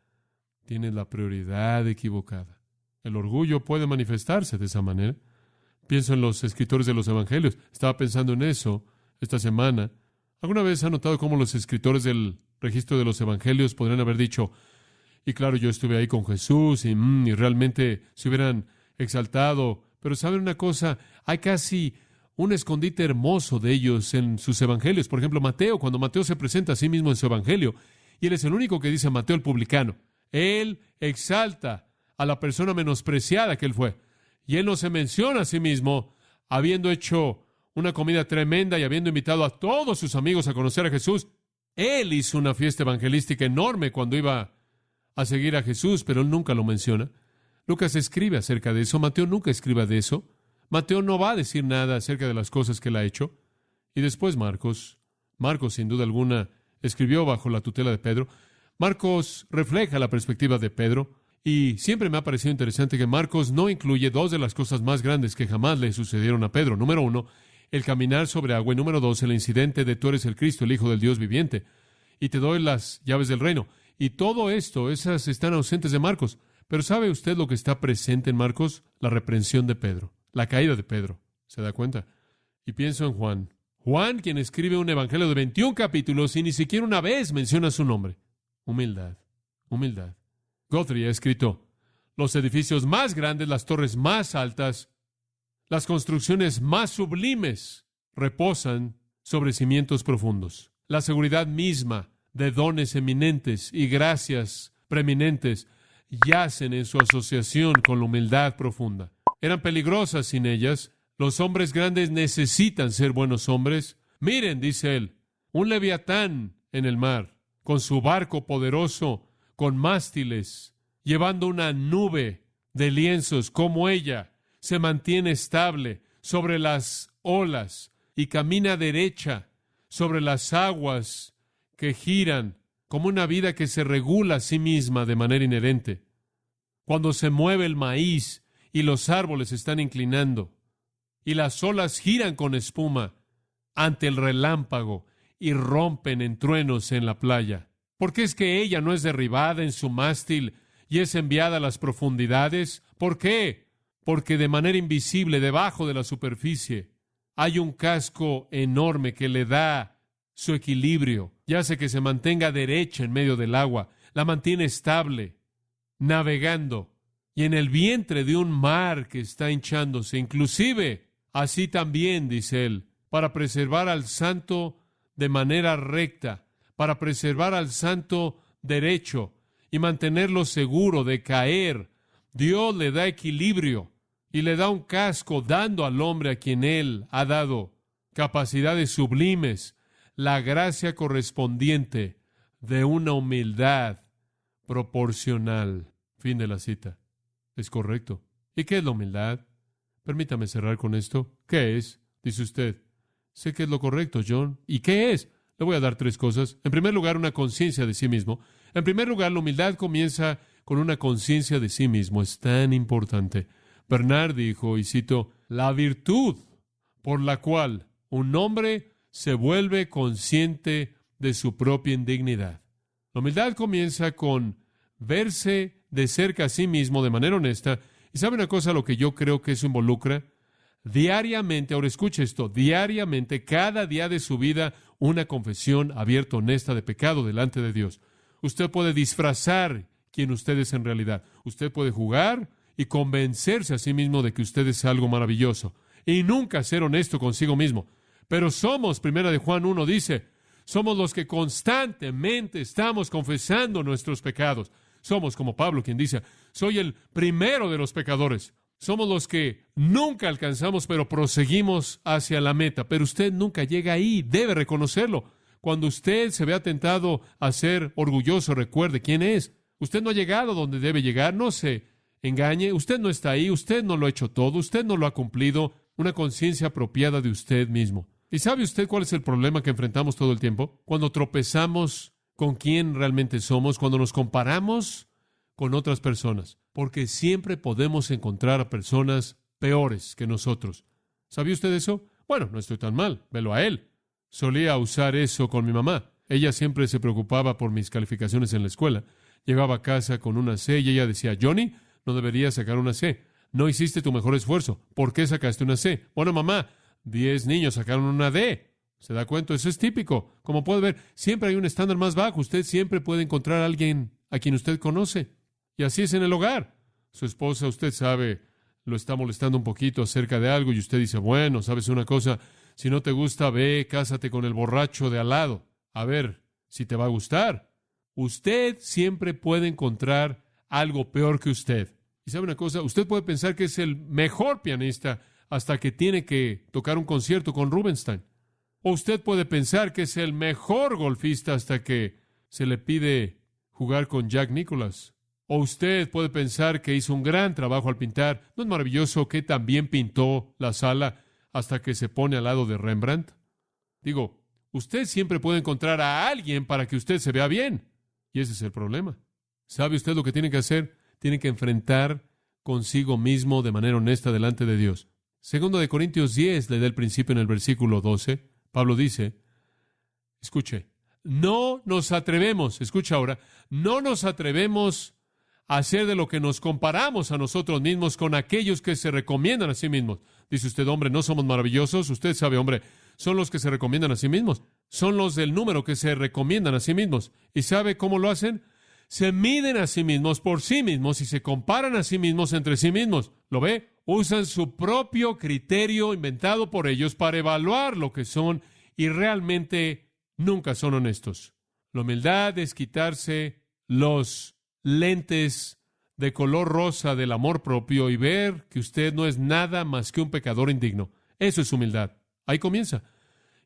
tienes la prioridad equivocada. El orgullo puede manifestarse de esa manera. Pienso en los escritores de los evangelios. Estaba pensando en eso esta semana. ¿Alguna vez ha notado cómo los escritores del registro de los evangelios podrían haber dicho, y claro, yo estuve ahí con Jesús y realmente se hubieran exaltado? Pero ¿saben una cosa? Hay casi un escondite hermoso de ellos en sus evangelios. Por ejemplo, Mateo, cuando Mateo se presenta a sí mismo en su evangelio, y él es el único que dice Mateo el publicano, él exalta a la persona menospreciada que él fue. Y él no se menciona a sí mismo habiendo hecho una comida tremenda y habiendo invitado a todos sus amigos a conocer a Jesús. Él hizo una fiesta evangelística enorme cuando iba a seguir a Jesús, pero él nunca lo menciona. Lucas escribe acerca de eso. Mateo nunca escribe de eso. Mateo no va a decir nada acerca de las cosas que él ha hecho. Y después Marcos, sin duda alguna, escribió bajo la tutela de Pedro. Marcos refleja la perspectiva de Pedro. Y siempre me ha parecido interesante que Marcos no incluye 2 de las cosas más grandes que jamás le sucedieron a Pedro. Número 1, el caminar sobre agua. Y número 2, el incidente de tú eres el Cristo, el Hijo del Dios viviente, y te doy las llaves del reino. Y todo esto, esas están ausentes de Marcos. Pero ¿sabe usted lo que está presente en Marcos? La reprensión de Pedro, la caída de Pedro. ¿Se da cuenta? Y pienso en Juan. Juan, quien escribe un evangelio de 21 capítulos y ni siquiera una vez menciona su nombre. Humildad, humildad. Guthrie ha escrito, los edificios más grandes, las torres más altas, las construcciones más sublimes reposan sobre cimientos profundos. La seguridad misma de dones eminentes y gracias preeminentes yacen en su asociación con la humildad profunda. eran peligrosas sin ellas. Los hombres grandes necesitan ser buenos hombres. Miren, dice él, un leviatán en el mar, con su barco poderoso, con mástiles, llevando una nube de lienzos, como ella se mantiene estable sobre las olas y camina derecha sobre las aguas que giran, como una vida que se regula a sí misma de manera inherente. Cuando se mueve el maíz y los árboles se están inclinando, y las olas giran con espuma ante el relámpago y rompen en truenos en la playa. ¿Por qué es que ella no es derribada en su mástil y es enviada a las profundidades? ¿Por qué? Porque de manera invisible, debajo de la superficie, hay un casco enorme que le da su equilibrio y hace que se mantenga derecha en medio del agua, la mantiene estable, navegando, y en el vientre de un mar que está hinchándose. Inclusive, así también, dice él, para preservar al santo de manera recta, para preservar al santo derecho y mantenerlo seguro de caer, Dios le da equilibrio y le da un casco, dando al hombre a quien él ha dado capacidades sublimes, la gracia correspondiente de una humildad proporcional. Fin de la cita. Es correcto. ¿Y qué es la humildad? Permítame cerrar con esto. ¿Qué es? Dice usted. Sé que es lo correcto, John. ¿Y qué es? Le voy a dar 3 cosas. En primer lugar, una conciencia de sí mismo. En primer lugar, la humildad comienza con una conciencia de sí mismo. Es tan importante. Bernard dijo, y cito, la virtud por la cual un hombre se vuelve consciente de su propia indignidad. La humildad comienza con verse de cerca a sí mismo de manera honesta. ¿Y sabe una cosa lo que yo creo que eso involucra? Diariamente, ahora escuche esto, diariamente, cada día de su vida, una confesión abierta, honesta de pecado delante de Dios. Usted puede disfrazar quién usted es en realidad. Usted puede jugar y convencerse a sí mismo de que usted es algo maravilloso y nunca ser honesto consigo mismo. Pero somos, 1 de Juan 1 dice, somos los que constantemente estamos confesando nuestros pecados. Somos como Pablo quien dice, soy el primero de los pecadores. Somos los que nunca alcanzamos, pero proseguimos hacia la meta. Pero usted nunca llega ahí, debe reconocerlo. Cuando usted se vea tentado a ser orgulloso, recuerde quién es. Usted no ha llegado donde debe llegar, no se engañe. Usted no está ahí, usted no lo ha hecho todo, usted no lo ha cumplido. Una conciencia apropiada de usted mismo. ¿Y sabe usted cuál es el problema que enfrentamos todo el tiempo? Cuando tropezamos con quién realmente somos, cuando nos comparamos con otras personas, porque siempre podemos encontrar a personas peores que nosotros. ¿Sabía usted eso? Bueno, no estoy tan mal, velo a él. Solía usar eso con mi mamá. Ella siempre se preocupaba por mis calificaciones en la escuela. Llegaba a casa con una C y ella decía, Johnny, no deberías sacar una C. No hiciste tu mejor esfuerzo. ¿Por qué sacaste una C? Bueno, mamá, 10 niños sacaron una D. ¿Se da cuenta? Eso es típico. Como puede ver, siempre hay un estándar más bajo. Usted siempre puede encontrar a alguien a quien usted conoce. Y así es en el hogar. Su esposa, usted sabe, lo está molestando un poquito acerca de algo y usted dice, bueno, ¿sabes una cosa? Si no te gusta, ve, cásate con el borracho de al lado. A ver si te va a gustar. Usted siempre puede encontrar algo peor que usted. Y sabe una cosa, usted puede pensar que es el mejor pianista hasta que tiene que tocar un concierto con Rubinstein. O usted puede pensar que es el mejor golfista hasta que se le pide jugar con Jack Nicklaus. O usted puede pensar que hizo un gran trabajo al pintar. ¿No es maravilloso que también pintó la sala hasta que se pone al lado de Rembrandt? Digo, usted siempre puede encontrar a alguien para que usted se vea bien. Y ese es el problema. ¿Sabe usted lo que tiene que hacer? Tiene que enfrentar consigo mismo de manera honesta delante de Dios. Segundo de Corintios 10 le da el principio en el versículo 12. Pablo dice, escuche, no nos atrevemos, escucha ahora, no nos atrevemos a hacer de lo que nos comparamos a nosotros mismos con aquellos que se recomiendan a sí mismos. Dice usted, hombre, ¿no somos maravillosos? Usted sabe, hombre, son los que se recomiendan a sí mismos. Son los del número que se recomiendan a sí mismos. ¿Y sabe cómo lo hacen? Se miden a sí mismos por sí mismos y se comparan a sí mismos entre sí mismos. ¿Lo ve? Usan su propio criterio inventado por ellos para evaluar lo que son y realmente nunca son honestos. La humildad es quitarse los lentes de color rosa del amor propio y ver que usted no es nada más que un pecador indigno. Eso es humildad. Ahí comienza.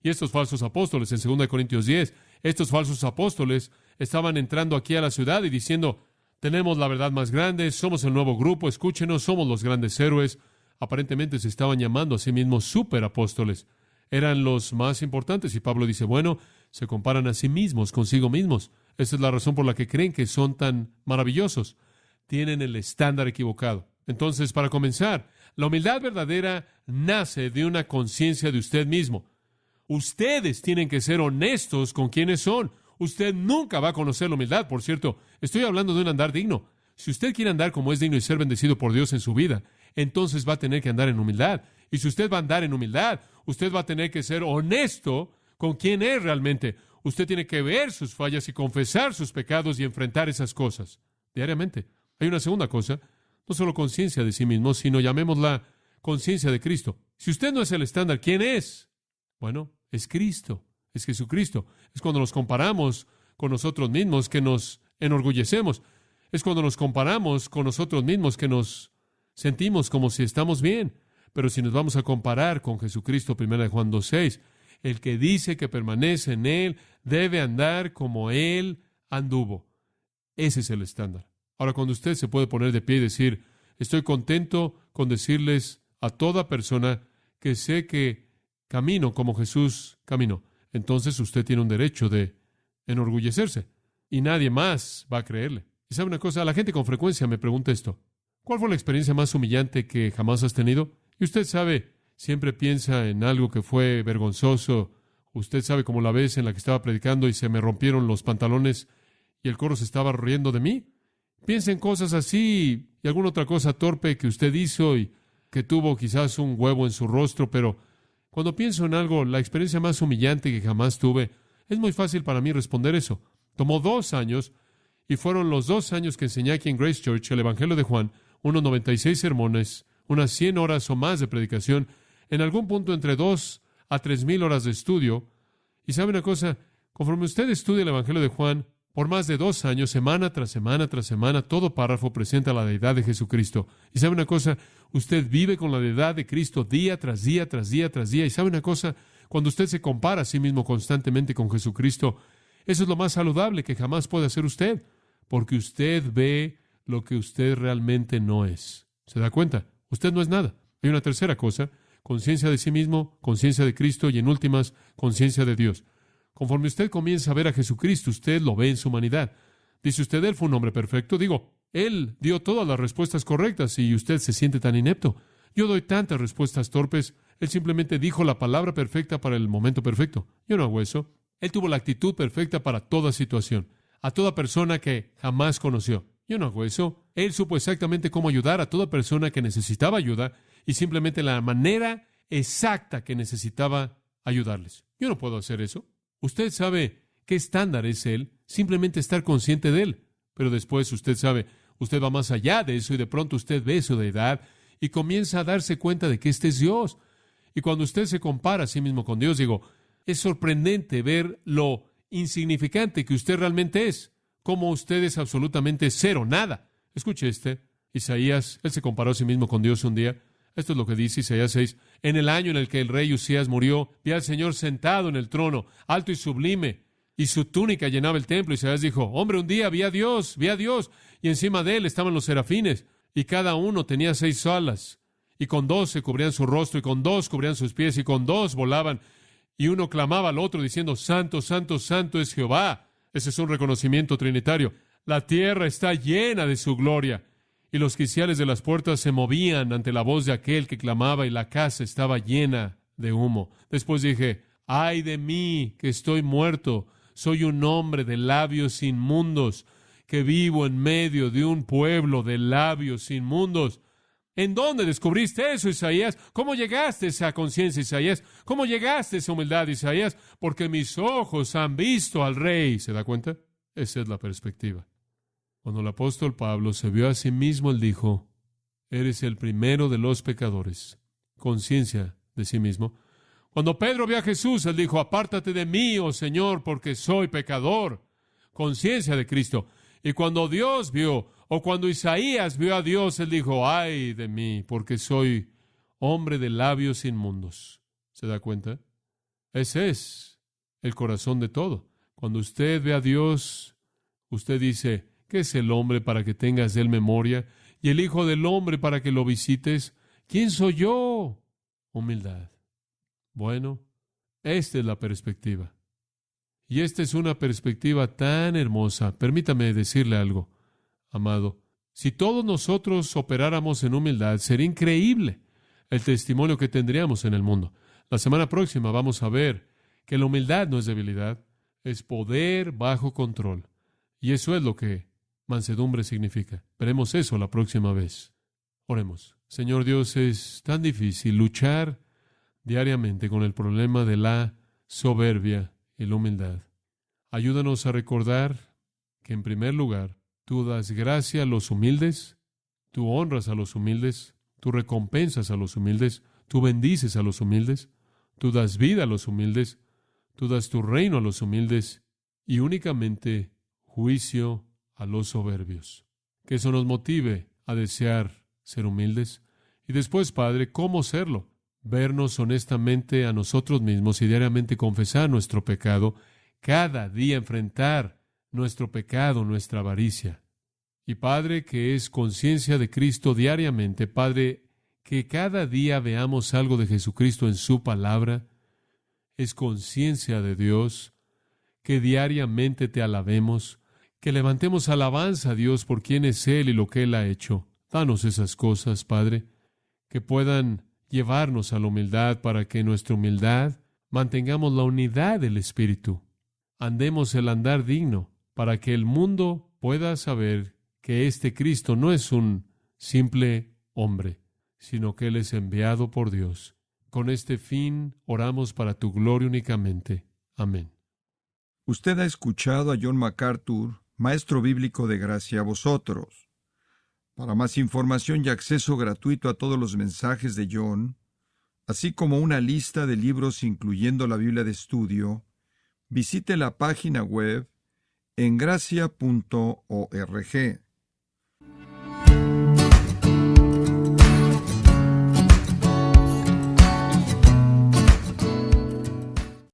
Y estos falsos apóstoles, en 2 Corintios 10, estos falsos apóstoles estaban entrando aquí a la ciudad y diciendo, tenemos la verdad más grande, somos el nuevo grupo, escúchenos, somos los grandes héroes. Aparentemente se estaban llamando a sí mismos superapóstoles. Eran los más importantes. Y Pablo dice, bueno, se comparan a sí mismos, consigo mismos. Esa es la razón por la que creen que son tan maravillosos. Tienen el estándar equivocado. Entonces, para comenzar, la humildad verdadera nace de una conciencia de usted mismo. Ustedes tienen que ser honestos con quienes son. Usted nunca va a conocer la humildad, por cierto. Estoy hablando de un andar digno. Si usted quiere andar como es digno y ser bendecido por Dios en su vida, entonces va a tener que andar en humildad. Y si usted va a andar en humildad, usted va a tener que ser honesto con quién es realmente. Usted tiene que ver sus fallas y confesar sus pecados y enfrentar esas cosas diariamente. Hay una segunda cosa, no solo conciencia de sí mismo, sino llamémosla conciencia de Cristo. Si usted no es el estándar, ¿quién es? Bueno, es Cristo, es Jesucristo. Es cuando nos comparamos con nosotros mismos que nos enorgullecemos. Es cuando nos comparamos con nosotros mismos que nos sentimos como si estamos bien. Pero si nos vamos a comparar con Jesucristo, 1 Juan 2:6, el que dice que permanece en Él debe andar como Él anduvo. Ese es el estándar. Ahora, cuando usted se puede poner de pie y decir, estoy contento con decirles a toda persona que sé que camino como Jesús caminó, entonces usted tiene un derecho de enorgullecerse y nadie más va a creerle. Y sabe una cosa, la gente con frecuencia me pregunta esto, ¿cuál fue la experiencia más humillante que jamás has tenido? Y usted sabe, siempre piensa en algo que fue vergonzoso. Usted sabe como la vez en la que estaba predicando y se me rompieron los pantalones y el coro se estaba riendo de mí. Piensa en cosas así y alguna otra cosa torpe que usted hizo y que tuvo quizás un huevo en su rostro, pero cuando pienso en algo, la experiencia más humillante que jamás tuve, es muy fácil para mí responder eso. Tomó 2 años y fueron los 2 años que enseñé aquí en Grace Church el Evangelio de Juan, unos 96 sermones, unas 100 horas o más de predicación, en algún punto entre 2 a 3,000 horas de estudio. Y sabe una cosa, conforme usted estudia el Evangelio de Juan, por más de 2 años, semana tras semana tras semana, todo párrafo presenta la deidad de Jesucristo. Y sabe una cosa, usted vive con la deidad de Cristo día tras día, tras día, tras día. Y sabe una cosa, cuando usted se compara a sí mismo constantemente con Jesucristo, eso es lo más saludable que jamás puede hacer usted, porque usted ve lo que usted realmente no es. ¿Se da cuenta? Usted no es nada. Hay una tercera cosa, conciencia de sí mismo, conciencia de Cristo y en últimas, conciencia de Dios. Conforme usted comienza a ver a Jesucristo, usted lo ve en su humanidad. Dice usted, Él fue un hombre perfecto. Digo, Él dio todas las respuestas correctas y usted se siente tan inepto. Yo doy tantas respuestas torpes. Él simplemente dijo la palabra perfecta para el momento perfecto. Yo no hago eso. Él tuvo la actitud perfecta para toda situación, a toda persona que jamás conoció. Yo no hago eso. Él supo exactamente cómo ayudar a toda persona que necesitaba ayuda y simplemente la manera exacta que necesitaba ayudarles. Yo no puedo hacer eso. Usted sabe qué estándar es Él, simplemente estar consciente de Él. Pero después usted sabe, usted va más allá de eso y de pronto usted ve su deidad y comienza a darse cuenta de que este es Dios. Y cuando usted se compara a sí mismo con Dios, digo, es sorprendente ver lo insignificante que usted realmente es, como usted es absolutamente cero, nada. Escuche Isaías, él se comparó a sí mismo con Dios un día. Esto es lo que dice Isaías 6. En el año en el que el rey Usías murió, vi al Señor sentado en el trono, alto y sublime, y su túnica llenaba el templo. Isaías dijo, hombre, un día vi a Dios, y encima de él estaban los serafines, y cada uno tenía 6 alas, y con 2 se cubrían su rostro, y con 2 cubrían sus pies, y con 2 volaban, y uno clamaba al otro diciendo, Santo, Santo, Santo es Jehová. Ese es un reconocimiento trinitario. La tierra está llena de su gloria. Y los quiciales de las puertas se movían ante la voz de aquel que clamaba y la casa estaba llena de humo. Después dije, ¡ay de mí, que estoy muerto! Soy un hombre de labios inmundos, que vivo en medio de un pueblo de labios inmundos. ¿En dónde descubriste eso, Isaías? ¿Cómo llegaste a esa conciencia, Isaías? ¿Cómo llegaste a esa humildad, Isaías? Porque mis ojos han visto al Rey. ¿Se da cuenta? Esa es la perspectiva. Cuando el apóstol Pablo se vio a sí mismo, él dijo, eres el primero de los pecadores. Conciencia de sí mismo. Cuando Pedro vio a Jesús, él dijo, apártate de mí, oh Señor, porque soy pecador. Conciencia de Cristo. Y cuando Dios vio, O cuando Isaías vio a Dios, él dijo, ay de mí, porque soy hombre de labios inmundos. ¿Se da cuenta? Ese es el corazón de todo. Cuando usted ve a Dios, usted dice, ¿qué es el hombre para que tengas de él memoria? Y el Hijo del Hombre para que lo visites. ¿Quién soy yo? Humildad. Bueno, esta es la perspectiva. Y esta es una perspectiva tan hermosa. Permítame decirle algo, amado. Si todos nosotros operáramos en humildad, sería increíble el testimonio que tendríamos en el mundo. La semana próxima vamos a ver que la humildad no es debilidad, es poder bajo control. Y eso es lo que mansedumbre significa. Veremos eso la próxima vez. Oremos. Señor Dios, es tan difícil luchar diariamente con el problema de la soberbia y la humildad. Ayúdanos a recordar que, en primer lugar, tú das gracia a los humildes, tú honras a los humildes, tú recompensas a los humildes, tú bendices a los humildes, tú das vida a los humildes, tú das tu reino a los humildes y únicamente juicio a los soberbios. Que eso nos motive a desear ser humildes. Y después, Padre, ¿cómo serlo? Vernos honestamente a nosotros mismos y diariamente confesar nuestro pecado, cada día enfrentar nuestro pecado, nuestra avaricia. Y Padre, que es conciencia de Cristo diariamente, Padre, que cada día veamos algo de Jesucristo en su palabra, es conciencia de Dios, que diariamente te alabemos, que levantemos alabanza a Dios por quién es Él y lo que Él ha hecho. Danos esas cosas, Padre, que puedan llevarnos a la humildad para que en nuestra humildad mantengamos la unidad del Espíritu. Andemos el andar digno para que el mundo pueda saber que este Cristo no es un simple hombre, sino que Él es enviado por Dios. Con este fin oramos para tu gloria únicamente. Amén. Usted ha escuchado a John MacArthur, maestro bíblico de gracia a vosotros. Para más información y acceso gratuito a todos los mensajes de John, así como una lista de libros incluyendo la Biblia de estudio, visite la página web engracia.org.